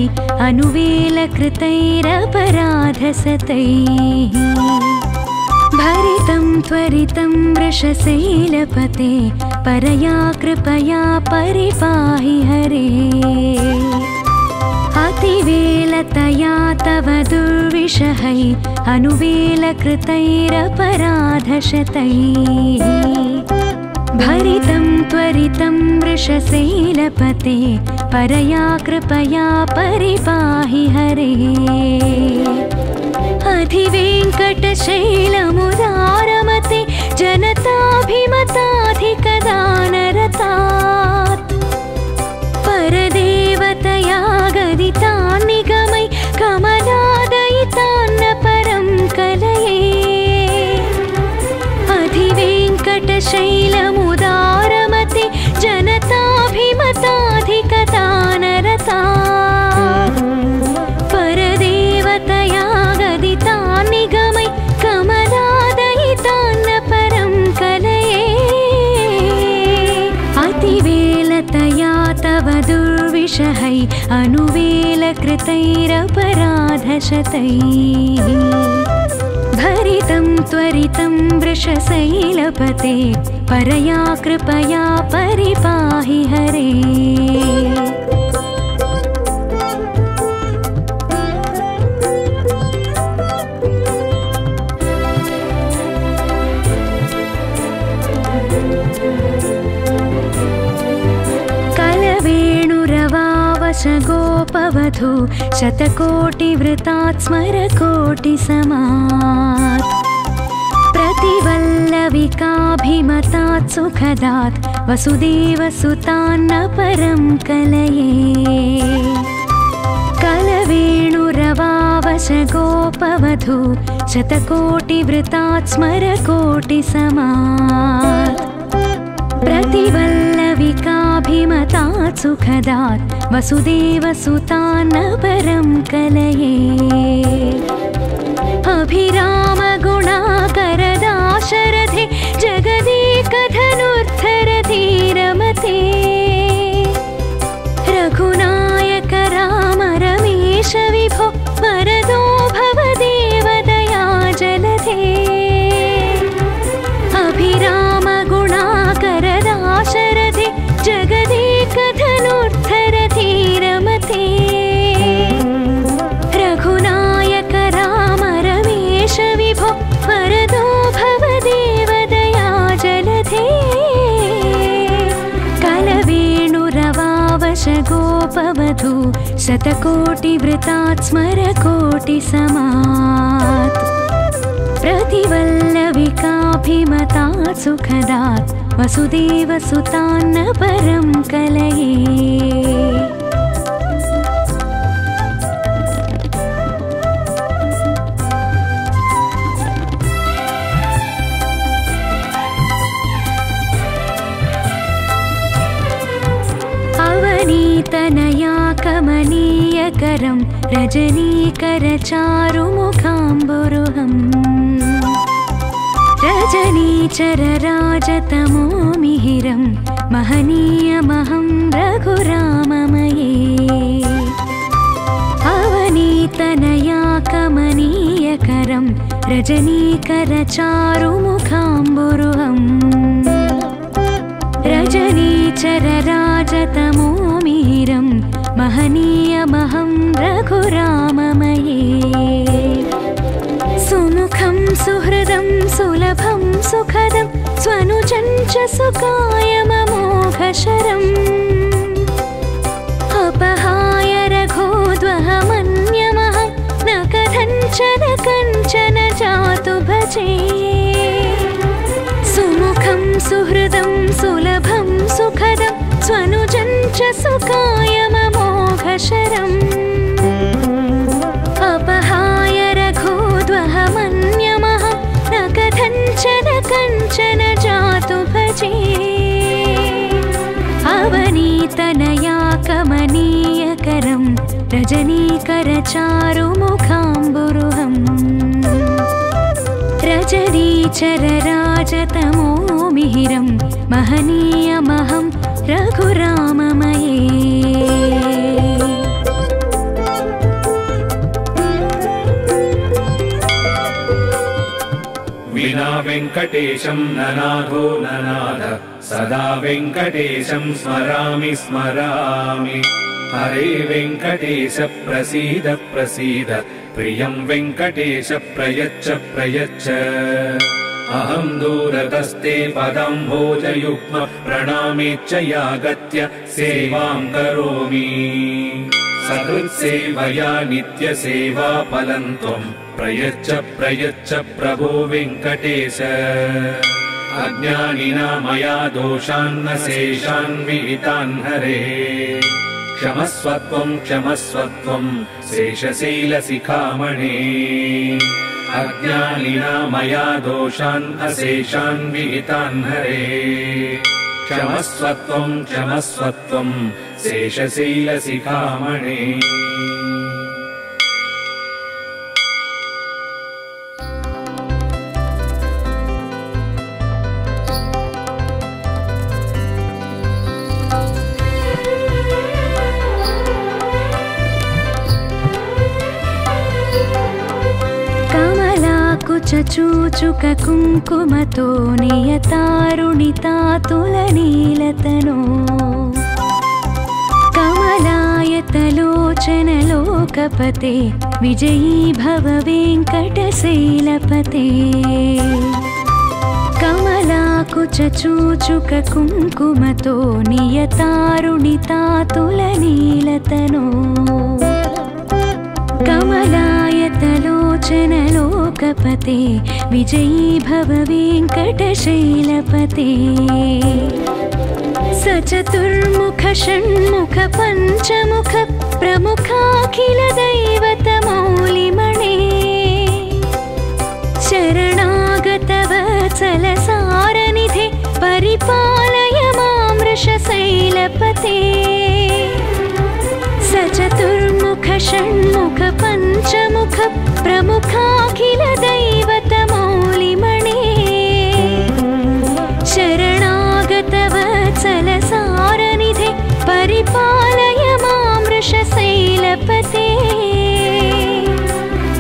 अनुवेलकृतैरपराधसतैः भरितं त्वरितं वृषशैलपते परया कृपया परिपाहि हरे अतिवेलतया तव दुर्विषहै अनुवेलकृतैरपराधशतैः भरितं त्वरितं वृषशैलपते परया कृपया परिपाहि हरे अधिवेङ्कटशैलमुदारमते जनताभिमताधिकदानरतात् परदेवतया गदितान् निगमै कमलादयितान्न परं कलये अधिवेङ्कटशैलमुदारमते जनताभिमताधिकदानरतात् परदेवतया गदितान् निगमै कमलादयितान्न परं कलये अतिवेलतया तव दुर्विषहै अनुवेलकृतैरपराधशतैः भरितं त्वरितं वृषशैलपते परया कृपया परिपाहि हरे गोपवधू शतकोटिवृतात् स्मरकोटिसमात् प्रतिवल्लविकाभिमतात् सुखदात् वसुदेवसुतान्न परं कलये कलवेणुर रवावश गोपवधू शतकोटिवृतात् स्मरकोटिसमात् प्रतिवल्लविकाभिमतात् सुखदात् वसुदेवसुतान् परं कलये अभिरामगुणाकरदाशरथे जगदेकधनुर्धरधीरमते रघुनायक राम रमेश विभो वरदो भव देवदया जलधे अभिरामगुणाकरदाशरथे जगदेकधनुर्धरधीरमते रघुनायक राम रमेश विभो वरदो भव देवदया जलधे कलवेणुरवावश गोपवधू शतकोटिवृतात् स्मरकोटिसमात् प्रतिवल्लविकाभिमतात् सुखदात् वसुदेवसुतान् परं कलये अवनीतनया कमनीयकरं रजनीकरचारुमुखाम्बुरुहम् रजनीचरराजतमो मिहिरं महनीयमहं रघुराममये अवनीतनया कमनीयकरं रजनीकरचारुमुखाम्बुरुहम् रजनीचरराजतमो मिहिरं महनीयमहं रघुराममये सुमुखं सुहृदं सुलभं सुखदं स्वनुजं च सुकायममोघशरम् अपहाय रघोद्वहमन्यमहं न कथञ्चन जातु भजे सुमुखं सुहृदं सुलभं सुखदं स्वनुजं च सुकायममोघशरम् अपहाय रघोद्वहमन्यमहं न कथञ्चन जातु भजे अवनीतनया कमनीयकरं रजनीकरचारुमुखाम्बुरुहम् रजनीचरराजतमो मिहिरं महनीयमहं रघुराममये विना वेङ्कटेशं ननाथो ननाथ सदा वेङ्कटेशं स्मरामि स्मरामि हरे वेङ्कटेश प्रसीद प्रसीद प्रियं वेङ्कटेश प्रयच्छ प्रयच्छ अहं दूरतस्ते पदाम्भोजयुग्म प्रणामेच्छयागत्य सेवां करोमि सकृत्सेवया नित्यसेवा फलं त्वं प्रयच्छ प्रयच्छ प्रभो वेङ्कटेश अज्ञानिना मया दोषान्न शेषान् विहितान् हरे क्षमस्वत्वं क्षमस्वत्वं शेषशैलशिखामणे अज्ञानिना मया दोषान् अशेषान् विहितान् हरे क्षमस्वत्वं क्षमस्वत्वं शेषशैलशिखामणे चूचुक कुङ्कुमतो नियतारुणितातुलनीलतनो कमलायतलोचनलोकपते विजयी भव वेङ्कटशैलपते कमलाकुचूचुक कुङ्कुमतो नियतारुणितातुलनीलतनो कमलायतलोचनलोकपते विजयी भव वेङ्कटशैलपते सचतुर्मुख षण्मुख पञ्चमुख प्रमुखाखिल दैवतमो मौलिमणे शरणागतवत्सलसारनिधे परिपालय मां वृषशैलपते सचतुर्मुख षण्मुख पञ्चमुख प्रमुखाखिल दैवतमौलिमणे शरणागतवत्सलसारनिधे परिपालय मां वृषशैलपते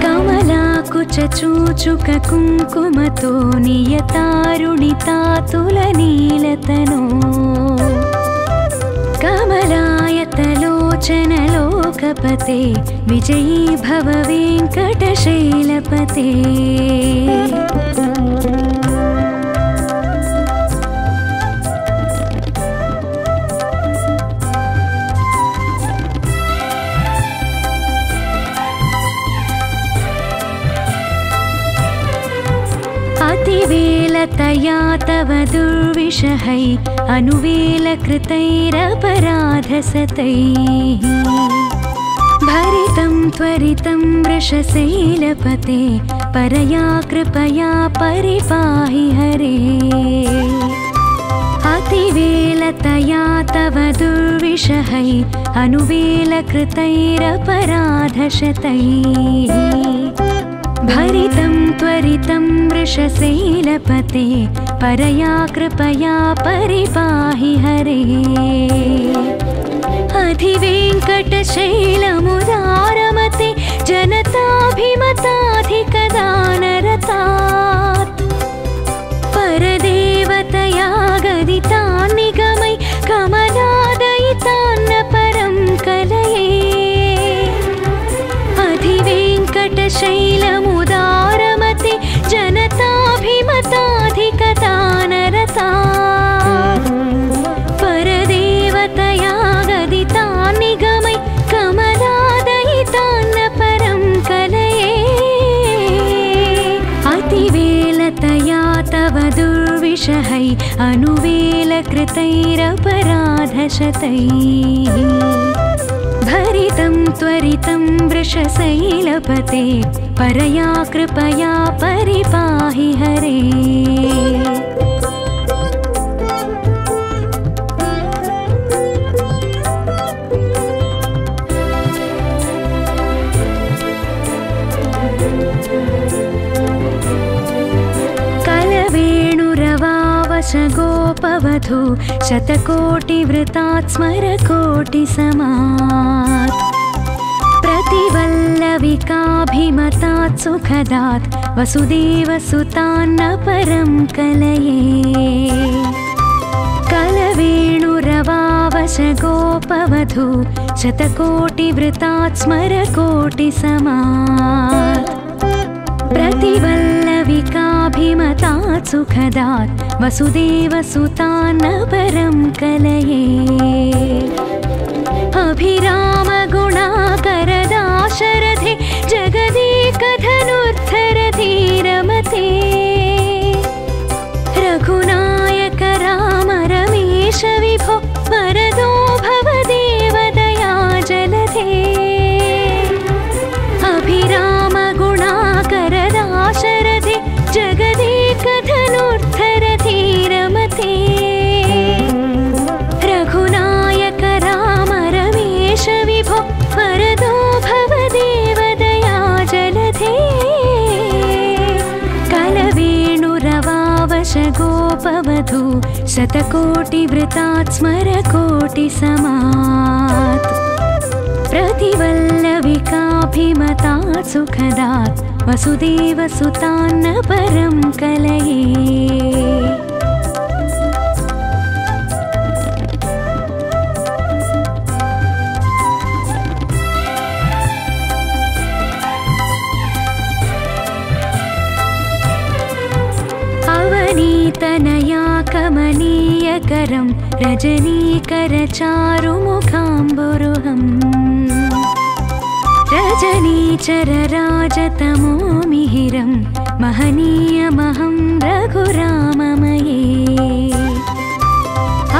कमलाकुचूचुक कुङ्कुमतो नियतारुणितातुलनीलतनो कमलायतलोचनलोकपते विजयी भव वेङ्कटशैलपते अतिवेलतया तव दुर्विषहै अनुवेलकृतैरपराधसतैः भरितं त्वरितं वृषशैलपते परया कृपया परिपाहि हरे अतिवेलतया तव दुर्विषहै अनुवेलकृतैरपराधशतैः भरितं त्वरितं वृषशैलपते परया कृपया परिपाहि हरे अधिवेङ्कटशैलमुदारमते जनताभिमताधिकदानरतात् परदेवतया गदितान्निगमै कमलादयितान्न परं कलये अधिवेङ्कटशैलमुदारमते जनताभिमताधिकदानरतात् परदेवतया गदितान्निगमै कमलादयितान्न परं कलये अतिवेलतया तव दुर्विषहै अनुवेलकृतैरपराधशतैः भरितं त्वरितं वृषशैलपते परया कृपया परिपाहि हरे कलवेणुरवावशगोपवधू शतकोटिवृतात् स्मरकोटिसमात् प्रतिवल्लविकाभिमतात् सुखदात् वसुदेवसुतान्न परं कलये कलवेणुरवावशगोपवधू शतकोटिवृतात् स्मरकोटिसमात् प्रतिवल्लविकाभिमतात् सुखदात् वसुदेवसुतान्न परं कलये अभिरामगुणाकरदाशरथे जगदेकधनुर्धरधीरमते रघुनायक राम रमेश विभो वरदो भव देवदया जलधे अभिरामगुणाकरदाशरथे जगदेकधनुर्धरधीरमते रघुनायक राम रमेश विभो वरदो भव देवदया जलधे कलवेणुरवावशगोपवधू शतकोटिवृतात् स्मरकोटिसमात् प्रतिवल्लविकाभिमतात् सुखदात् वसुदेवसुतान्न परं कलये अवनीतनया कमनीयकरं रजनीकरचारुमुखाम्बुरुहम् रजनीचरराजतमो मिहिरं महनीयमहं रघुराममये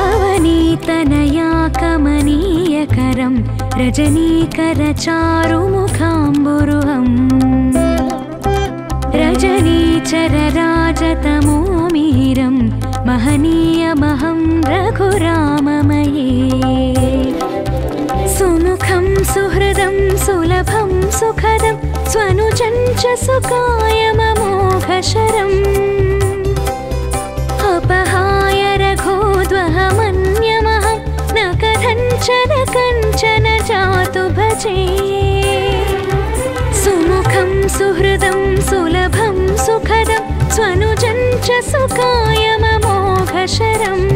अवनीतनया कमनीयकरं रजनीकरचारुमुखाम्बुरुहम् रजनीचरराजतमोमिहिरं महनीयमहं रघुराममये सुमुखं सुहृदं सुलभं सुखदं स्वनुजं च सुकायममोघशरम् अपहाय रघोद्वहमन्यमहं न कथञ्चन जातु भजे सुमुखं सुहृदं सुलभं सुखदं स्वनुजं च सुकायममोघशरम्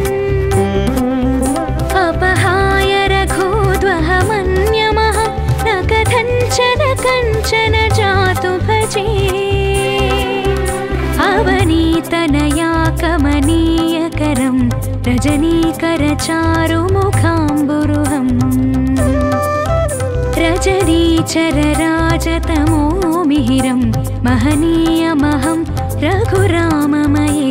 अपहाय रघोद्वहमन्यमहं न कथञ्चन जातु भजे अवनीतनया कमनीयकरं रजनीकरचारुमुखाम्बुरुहम् रजनीचरराजतमोमिहिरं महनीयमहं रघुराममये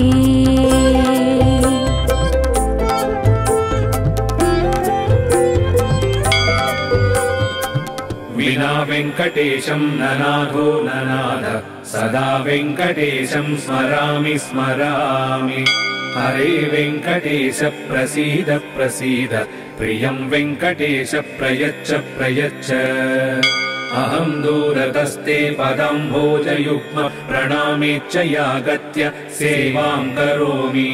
विना वेङ्कटेशं ननाथो ननाथ सदा वेङ्कटेशं स्मरामि स्मरामि हरे वेङ्कटेश प्रसीद प्रसीद प्रियं वेङ्कटेश प्रयच्छ प्रयच्छ अहं दूरतस्ते पदाम्भोजयुग्म प्रणामेच्च यागत्य सेवां करोमि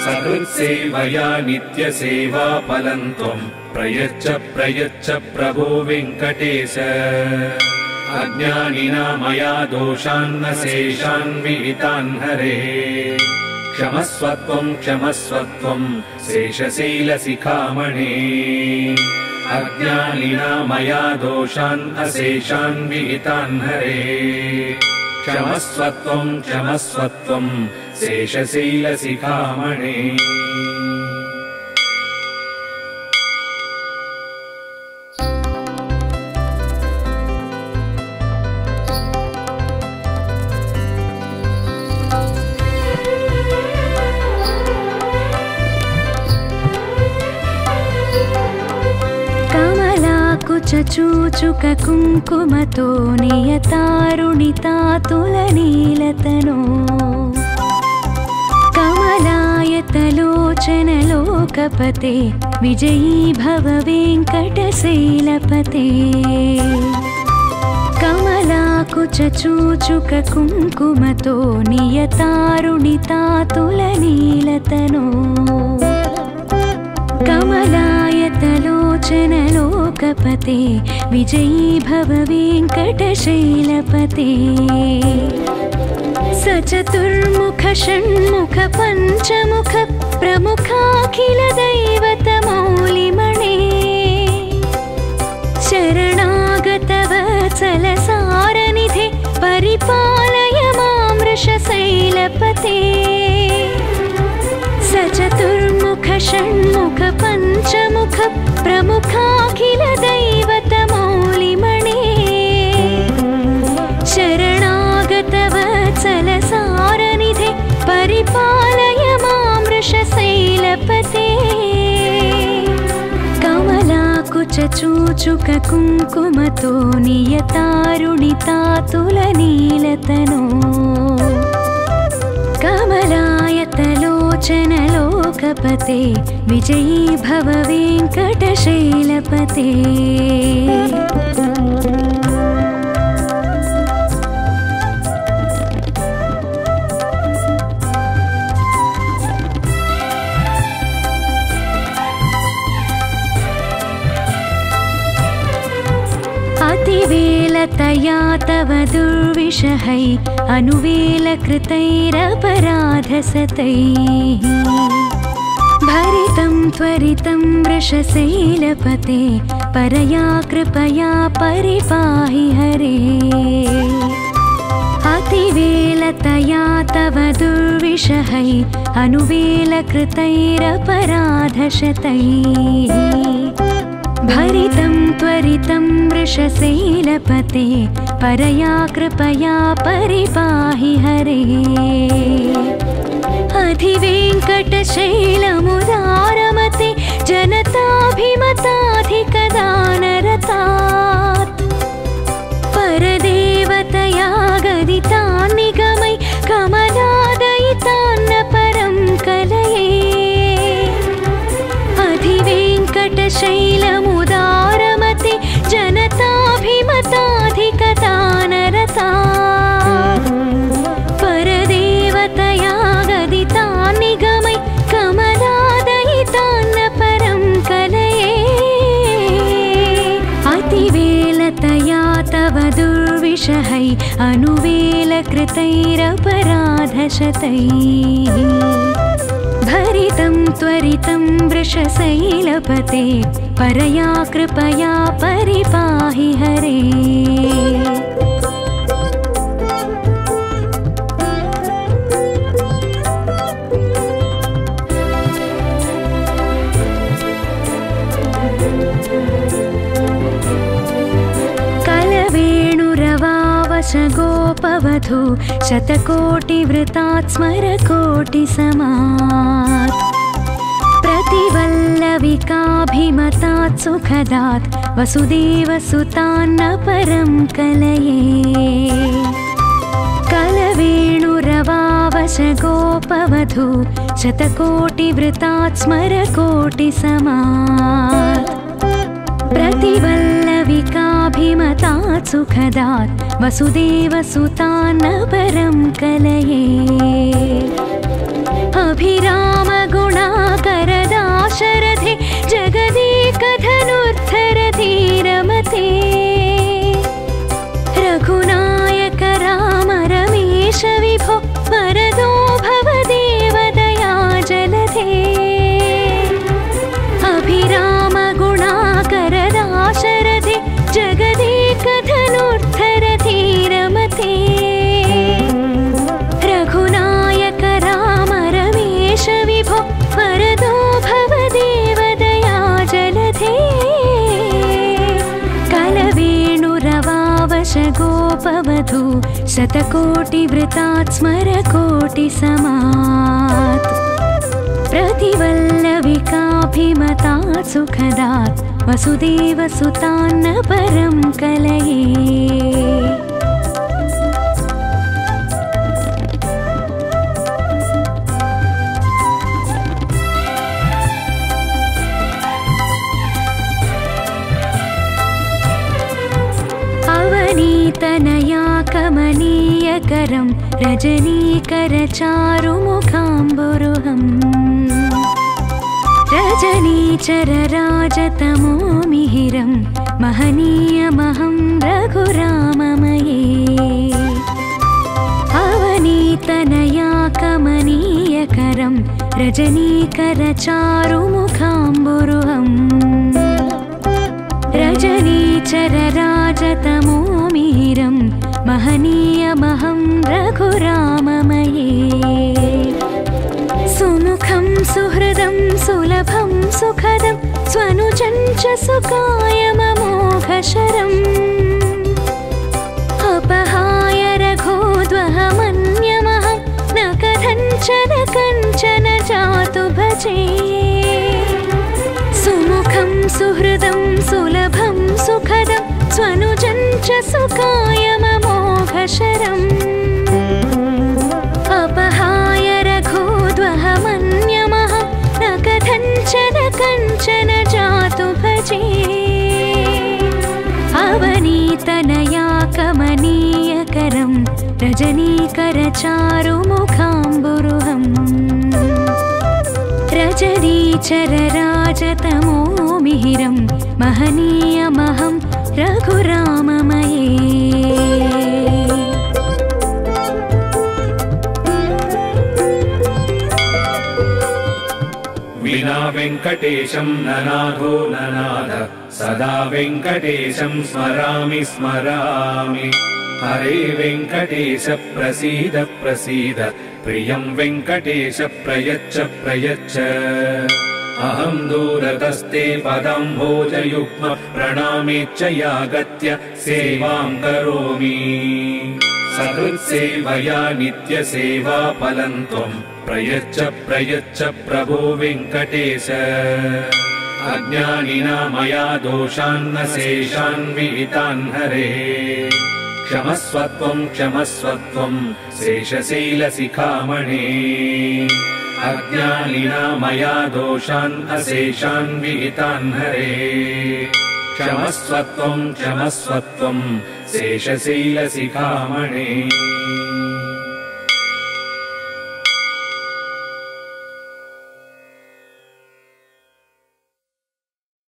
सकृत्सेवया नित्यसेवा फलं त्वं प्रयच्छ प्रयच्छ प्रभो वेङ्कटेश अज्ञानिना मया दोषान्न शेषान् विहितान् हरे क्षमस्वत्वं क्षमस्वत्वं शेषशैलशिखामणे अज्ञानिना मया दोषान् अशेषान् विहितान् हरे क्षमस्वत्वं क्षमस्वत्वं शेषशैलशिखामणे चूचुक कुङ्कुमतो नियतारुणितातुलनीलतनो कमलायतलोचनलोकपते विजयी भव वेङ्कटशैलपते कमलाकुचूचुक कुङ्कुमतो नियतारुणितातुलनीलतनो कमलायतलोचनलोकपते विजयी भव वेङ्कटशैलपते सचतुर्मुख षण्मुख पञ्चमुख प्रमुखाखिल दैवतमौलिमणे शरणागतवत्सलसारनिधे परिपालय मां वृषशैलपते सचतुर्मुख षण्मुख पञ्चमुख प्रमुखाखिल दैवतमौलिमणे शरणागतवत्सलसारनिधे परिपालय मां वृषशैलपते कमलाकुचूचुक कुङ्कुमतो नियतारुणितातुलनीलतनो कमलायतलोचनलोकपते विजयी भव वेङ्कटशैलपते अतिवेलतया तव दुर्विषहै अनुवेलकृतैरपराधसतैः भरितं त्वरितं वृषशैलपते परया कृपया परिपाहि हरे अतिवेलतया तव दुर्विषहै अनुवेलकृतैरपराधशतैः भरितं त्वरितं वृषशैलपते परया कृपया परिपाहि हरे अधिवेङ्कटशैलमुदारमते जनताभिमताधिकदान शतैर्षहै अनुवेलकृतैरपराधशतैः भरितं त्वरितं वृषशैलपते परया कृपया परिपाहि हरे गोपवधू शतकोटिवृतात् स्मरकोटिसमात् प्रतिवल्लविकाभिमतात् सुखदात् वसुदेवसुतान्न परं कलये कलवेणुरवावशगोपवधू शतकोटिवृतात् स्मरकोटिसमात् प्रतिवल्लविकाभिमतात् सुखदात् वसुदेवसुतान्न परं कलये अभिरामगुणाकरदाशरथे जगदेकधनुर्धरधीरमते रघुनायक राम रमेश विभो वरदो भवदेव दयाजलधे अभिरामगुणाकरदाशरथे जगदेकधनुर्धरधीरमते रघुनायक राम रमेश विभो वरदो भवदेव दयाजलधे कलवेणुरवावशगोपवधू शतकोटिवृतात् स्मरकोटिसमात् प्रतिवल्लविकाभिमतात् सुखदात् वसुदेवसुतान्न परं कलये अवनीतनया कमनीयकरं रजनीकरचारुमुखाम्बुरुहम् रजनीचरराजतमो मिहिरं महनीयमहं रघुराममये अवनीतनया कमनीयकरं रजनीकरचारुमुखाम्बुरुहम् रजनीचरराजतमो मिहिरं महनीयमहं रघुराममये सुमुखं सुहृदं सुलभं सुखदं स्वनुजं च सुकायममोघशरम् अपहाय रघोद्वहमन्यमहं न कथञ्चन जातु भजे सुमुखं सुहृदं सुलभं सुखदं स्वनुजं च सुकायममोघशरम् अपहाय रघोद्वहमन्यमहं न कथञ्चन जातु भजे अवनीतनया कमनीयकरं रजनीकरचारुमुखाम्बुरुहम् रजनीचरराजतमो मिहिरं महनीयमहं रघुराममये विना वेङ्कटेशं ननाथो ननाथ सदा वेङ्कटेशं स्मरामि स्मरामि हरे वेङ्कटेश प्रसीद प्रसीद प्रियं वेङ्कटेश प्रयच्छ प्रयच्छ अहं दूरतस्ते पदाम्भोजयुग्म प्रणामेच्छयागत्य सेवां करोमि सकृत्सेवया नित्यसेवा फलं त्वं प्रयच्छ प्रयच्छ प्रभो वेङ्कटेश अज्ञानिना मया दोषान्न शेषान् विहितान् हरे क्षमस्वत्वं क्षमस्वत्वं शेषशैलशिखामणे अज्ञानिना मया दोषान् अशेषान् विहितान् हरे क्षमस्वत्वं क्षमस्वत्वं शेषशैलशिखामणे